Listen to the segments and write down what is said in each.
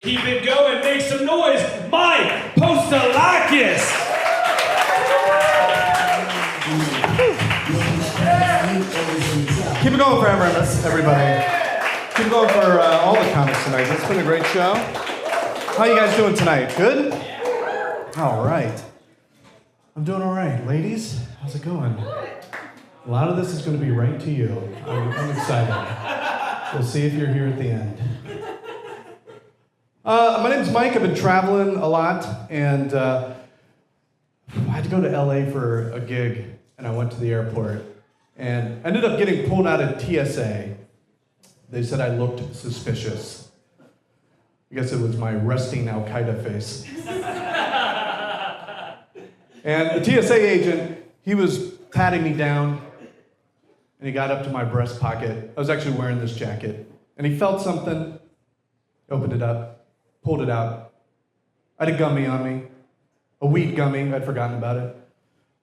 Keep it going, make some noise, Mike Postalakis. Keep it going forever, everybody. Keep it going for all the comics tonight. It's been a great show. How you guys doing tonight? Good? All right. I'm doing all right. Ladies, how's it going? A lot of this is going to be right to you. I'm excited. We'll see if you're here at the end. My name's Mike. I've been traveling a lot, and I had to go to LA for a gig, and I went to the airport, and ended up getting pulled out of TSA. They said I looked suspicious. I guess it was my resting Al-Qaeda face. And the TSA agent, he was patting me down, and he got up to my breast pocket. I was actually wearing this jacket, and he felt something, opened it up, pulled it out. I had a gummy on me, a weed gummy. I'd forgotten about it.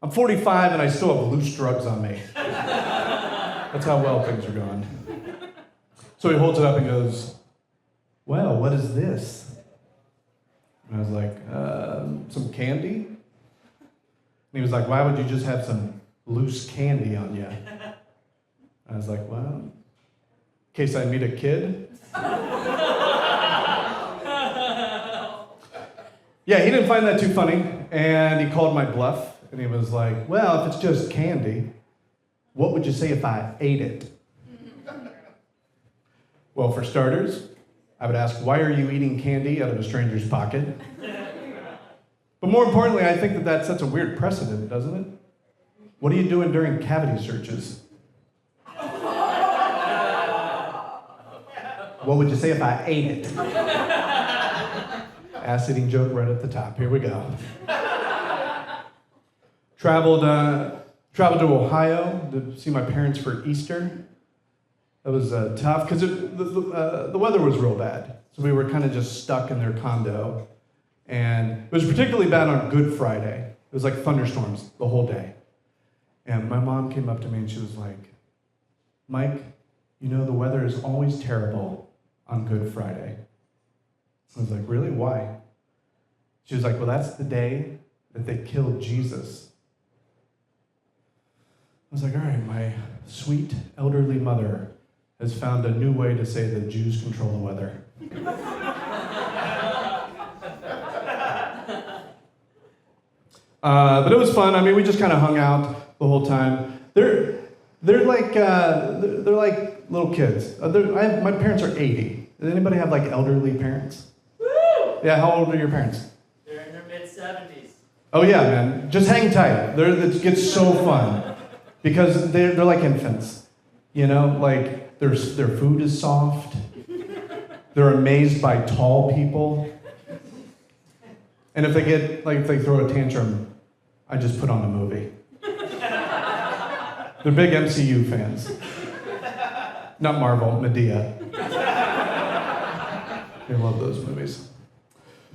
I'm 45 and I still have loose drugs on me. That's how well things are going. So he holds it up and goes, "Well, what is this?" And I was like, "Some candy?" And he was like, "Why would you just have some loose candy on you?" I was like, "Well, in case I meet a kid." Yeah, he didn't find that too funny, and he called my bluff, and he was like, "Well, if it's just candy, what would you say if I ate it?" Well, for starters, I would ask, why are you eating candy out of a stranger's pocket? But more importantly, I think that sets a weird precedent, doesn't it? What are you doing during cavity searches? What would you say if I ate it? Ass-eating joke right at the top. Here we go. Traveled to Ohio to see my parents for Easter. That was tough because the weather was real bad. So we were kind of just stuck in their condo. And it was particularly bad on Good Friday. It was like thunderstorms the whole day. And my mom came up to me and she was like, "Mike, you know the weather is always terrible on Good Friday." I was like, "Really? Why?" She was like, "Well, that's the day that they killed Jesus." I was like, all right, my sweet elderly mother has found a new way to say that Jews control the weather. But it was fun. I mean, we just kind of hung out the whole time. They're like little kids. My parents are 80. Does anybody have like elderly parents? Yeah, how old are your parents? They're in their mid-70s. Oh yeah, man. Just hang tight. It gets so fun. Because they're like infants. You know, like their food is soft. They're amazed by tall people. And if they throw a tantrum, I just put on a movie. They're big MCU fans. Not Marvel, Medea. They love those movies.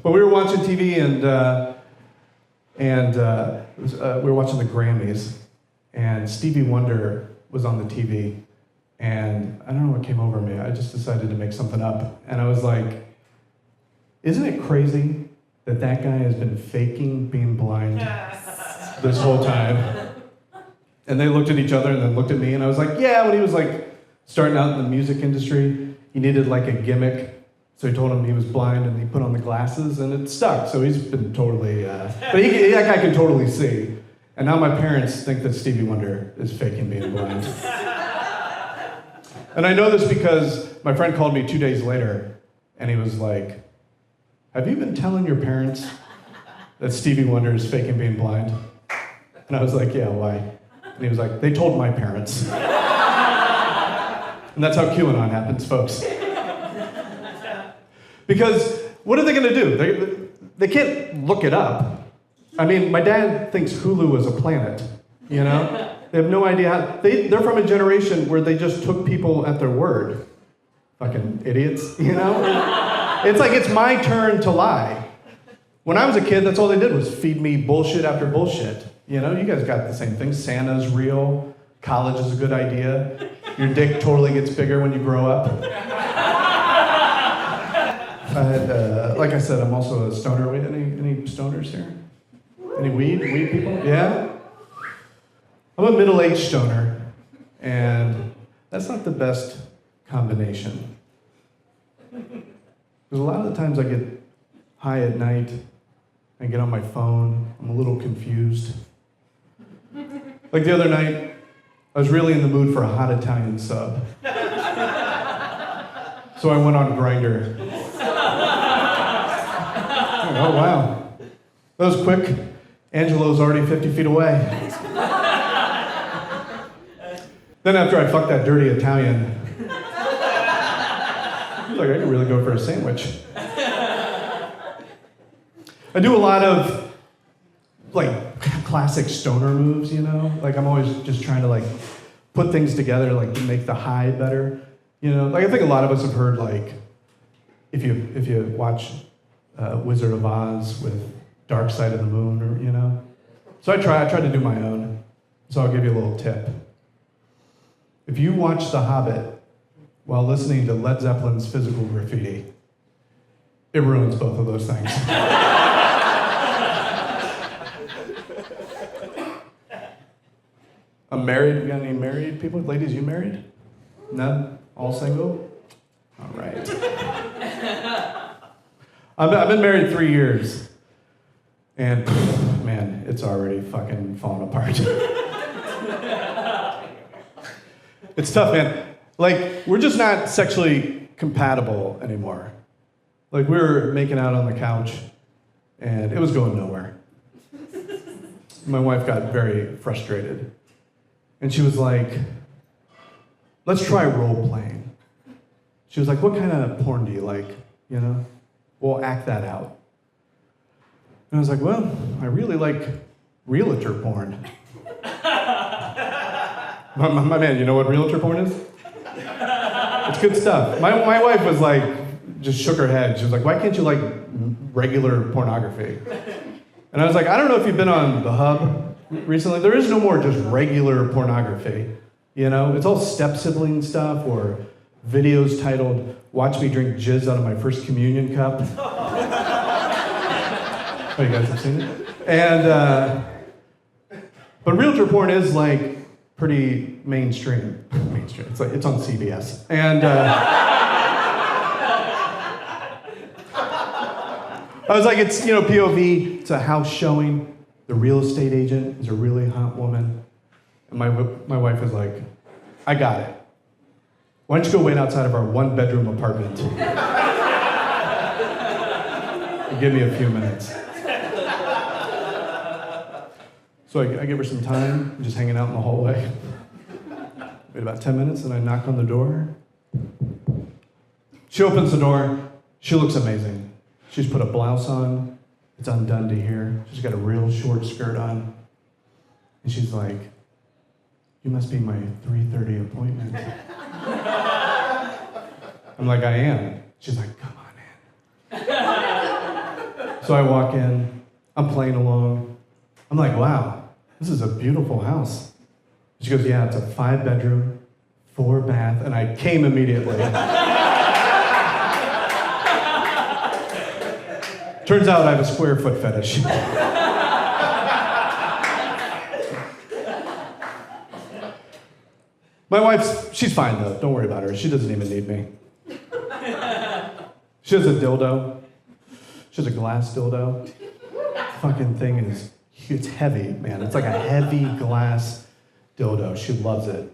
But we were watching TV and we were watching the Grammys, and Stevie Wonder was on the TV, and I don't know what came over me. I just decided to make something up, and I was like, "Isn't it crazy that guy has been faking being blind this whole time?" And they looked at each other and then looked at me, and I was like, "Yeah." When he was like starting out in the music industry, he needed like a gimmick. So he told him he was blind, and he put on the glasses, and it stuck. So he's been totally, but that guy can totally see. And now my parents think that Stevie Wonder is faking being blind. And I know this because my friend called me 2 days later, and he was like, "Have you been telling your parents that Stevie Wonder is faking being blind?" And I was like, "Yeah, why?" And he was like, "They told my parents." And that's how QAnon happens, folks. Because what are they going to do? They can't look it up. I mean, my dad thinks Hulu is a planet, you know? They have no idea how... They're from a generation where they just took people at their word. Fucking idiots, you know? It's like it's my turn to lie. When I was a kid, that's all they did was feed me bullshit after bullshit. You know, you guys got the same thing. Santa's real. College is a good idea. Your dick totally gets bigger when you grow up. Like I said, I'm also a stoner. Wait, any stoners here? Any weed people? Yeah? I'm a middle-aged stoner, and that's not the best combination. Because a lot of the times I get high at night, I get on my phone, I'm a little confused. Like the other night, I was really in the mood for a hot Italian sub. So I went on Grindr. Oh, wow. That was quick. Angelo's already 50 feet away. Then after I fucked that dirty Italian, I was like, I could really go for a sandwich. I do a lot of, like, classic stoner moves, you know? Like, I'm always just trying to, like, put things together, like, to make the high better. You know, like, I think a lot of us have heard, like, if you watch Wizard of Oz with Dark Side of the Moon, or, you know? So I try to do my own. So I'll give you a little tip. If you watch The Hobbit while listening to Led Zeppelin's Physical Graffiti, it ruins both of those things. I'm married. We got any married people? Ladies, you married? None? All single? All right. I've been married 3 years. And, man, it's already fucking falling apart. It's tough, man. Like, we're just not sexually compatible anymore. Like, we were making out on the couch, and it was going nowhere. My wife got very frustrated. And she was like, let's try role-playing. She was like, what kind of porn do you like? You know? We'll act that out. And I was like, well, I really like realtor porn. my man, you know what realtor porn is? It's good stuff. My wife was like, just shook her head. She was like, why can't you like regular pornography? And I was like, I don't know if you've been on the Hub recently. There is no more just regular pornography. You know, it's all step-sibling stuff or videos titled, watch me drink jizz out of my first communion cup. Oh, you guys have seen it? And, but realtor porn is like pretty mainstream. Mainstream. It's like, it's on CBS. And I was like, it's, you know, POV, it's a house showing. The real estate agent is a really hot woman. And my wife is like, I got it. Why don't you go wait outside of our one-bedroom apartment? And give me a few minutes. So I give her some time, just hanging out in the hallway. Wait about 10 minutes, and I knock on the door. She opens the door. She looks amazing. She's put a blouse on. It's undone to here. She's got a real short skirt on. And she's like, you must be my 3:30 appointment. I'm like, I am. She's like, come on in. So I walk in. I'm playing along. I'm like, wow, this is a beautiful house. She goes, yeah, it's a 5-bedroom, 4-bath, and I came immediately. Turns out I have a square foot fetish. My wife's, she's fine though, don't worry about her. She doesn't even need me. She has a dildo. She has a glass dildo. Fucking thing is, it's heavy, man. It's like a heavy glass dildo. She loves it.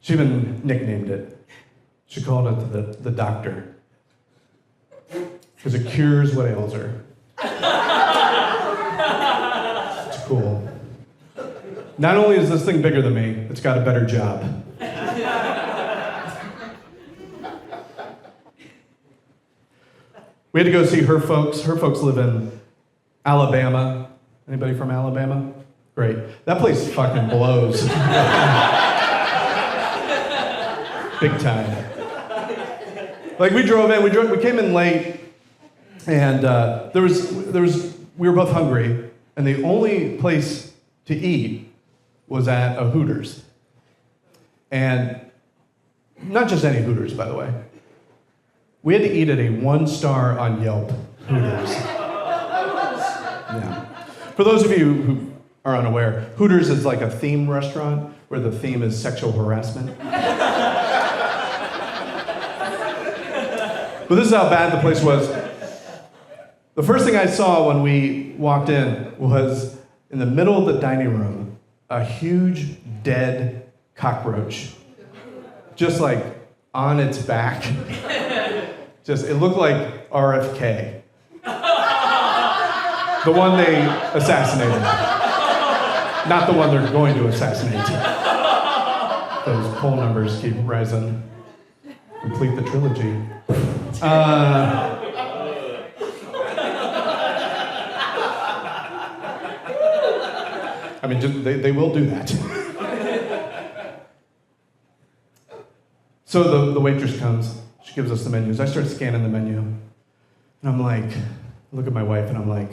She even nicknamed it. She called it the doctor. Because it cures what ails her. It's cool. Not only is this thing bigger than me, it's got a better job. We had to go see her folks. Her folks live in Alabama. Anybody from Alabama? Great. That place fucking blows. Big time. Like we drove in, we came in late, and we were both hungry, and the only place to eat was at a Hooters. And not just any Hooters, by the way. We had to eat at a 1-star on Yelp Hooters. Yeah. For those of you who are unaware, Hooters is like a theme restaurant where the theme is sexual harassment. But this is how bad the place was. The first thing I saw when we walked in was in the middle of the dining room, a huge dead cockroach. Just like on its back. It looked like RFK. The one they assassinated. Not the one they're going to assassinate. Those poll numbers keep rising. Complete the trilogy. I mean, they will do that. So the waitress comes. She gives us the menus. I start scanning the menu. And I'm like, look at my wife, and I'm like,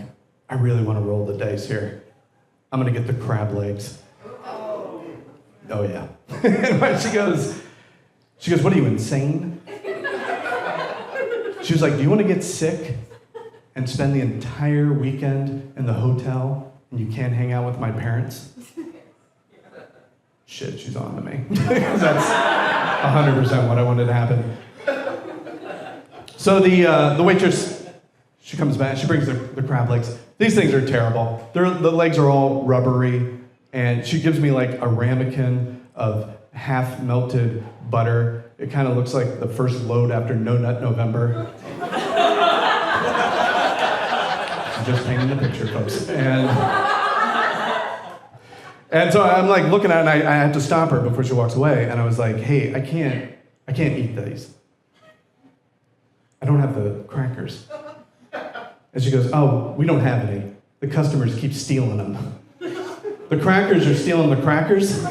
I really want to roll the dice here. I'm going to get the crab legs. Oh yeah. And when she goes, what are you, insane? She was like, do you want to get sick and spend the entire weekend in the hotel and you can't hang out with my parents? Shit, she's on to me. That's 100% what I wanted to happen. So the waitress, she comes back, she brings the crab legs. These things are terrible. The legs are all rubbery, and she gives me like a ramekin of half-melted butter. It kind of looks like the first load after No Nut November. I'm just painting the picture, folks. And so I'm like looking at it, and I had to stop her before she walks away, and I was like, hey, I can't eat these. I don't have the crackers. And she goes, oh, we don't have any. The customers keep stealing them. The crackers are stealing the crackers?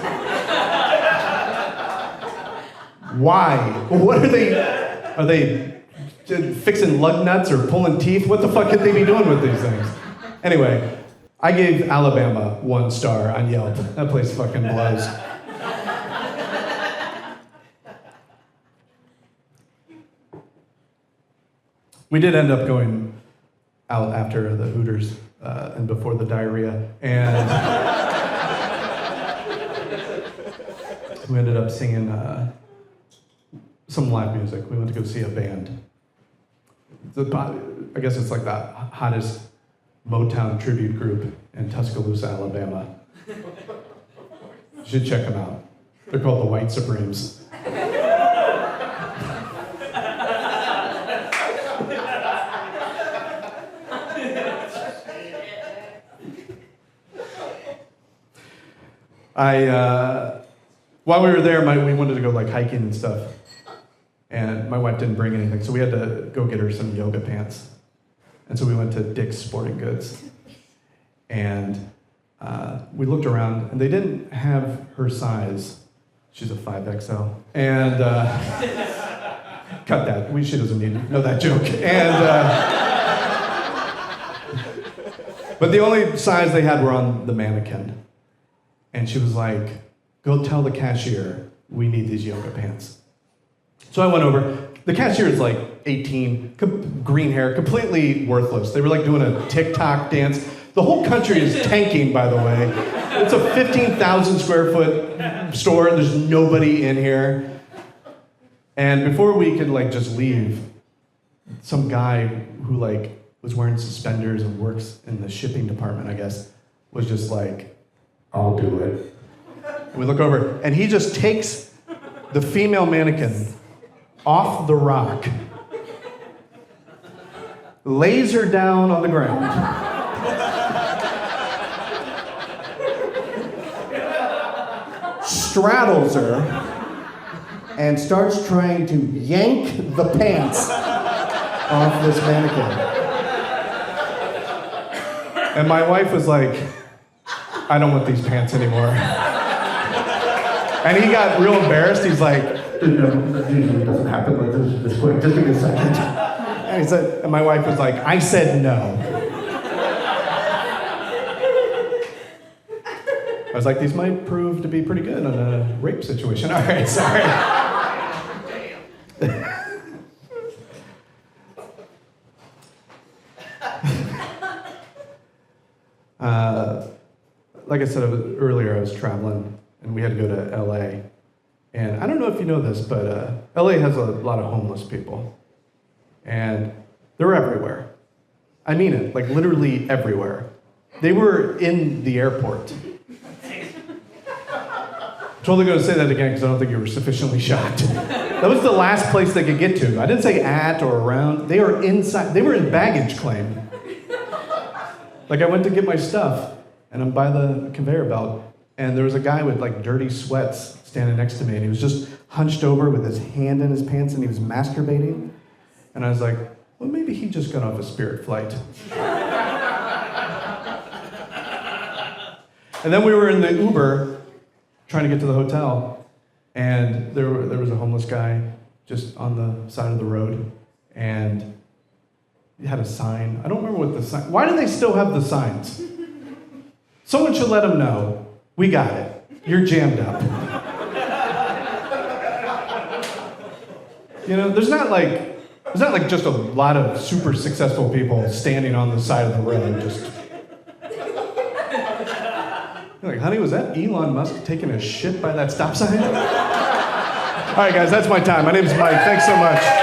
Why? What are they? Are they fixing lug nuts or pulling teeth? What the fuck could they be doing with these things? Anyway, I gave Alabama 1 star on Yelp. That place fucking blows. We did end up going out after the Hooters and before the diarrhea, and we ended up singing some live music. We went to go see a band. I guess it's like the hottest Motown tribute group in Tuscaloosa, Alabama. You should check them out. They're called the White Supremes. While we were there, we wanted to go like hiking and stuff, and my wife didn't bring anything, so we had to go get her some yoga pants. And so we went to Dick's Sporting Goods, and we looked around, and they didn't have her size. She's a 5XL, and cut that. She doesn't need to know that joke. But the only size they had were on the mannequin. And she was like, go tell the cashier we need these yoga pants. So I went over. The cashier is like 18, green hair, completely worthless. They were like doing a TikTok dance. The whole country is tanking, by the way. It's a 15,000 square foot store. There's nobody in here. And before we could like just leave, some guy who like was wearing suspenders and works in the shipping department, I guess, was just like, I'll do it. And we look over, and he just takes the female mannequin off the rock, lays her down on the ground, straddles her, and starts trying to yank the pants off this mannequin. And my wife was like, I don't want these pants anymore. And he got real embarrassed. He's like, usually doesn't happen like this quick. Just give me a second. And my wife was like, I said no. I was like, these might prove to be pretty good on a rape situation. All right, sorry. like I said earlier, I was traveling, and we had to go to LA. And I don't know if you know this, but LA has a lot of homeless people. And they're everywhere. I mean it, like literally everywhere. They were in the airport. I'm totally going to say that again because I don't think you were sufficiently shocked. That was the last place they could get to. I didn't say at or around. They were inside. They were in baggage claim. Like I went to get my stuff, and I'm by the conveyor belt, and there was a guy with like dirty sweats standing next to me, and he was just hunched over with his hand in his pants, and he was masturbating. And I was like, well, maybe he just got off a Spirit flight. And then we were in the Uber trying to get to the hotel, and there was a homeless guy just on the side of the road, and he had a sign. I don't remember what the sign. Why do they still have the signs? Someone should let him know. We got it. You're jammed up. You know, there's not like just a lot of super successful people standing on the side of the road just. You're like, honey, was that Elon Musk taking a shit by that stop sign? All right, guys, that's my time. My name is Mike. Thanks so much.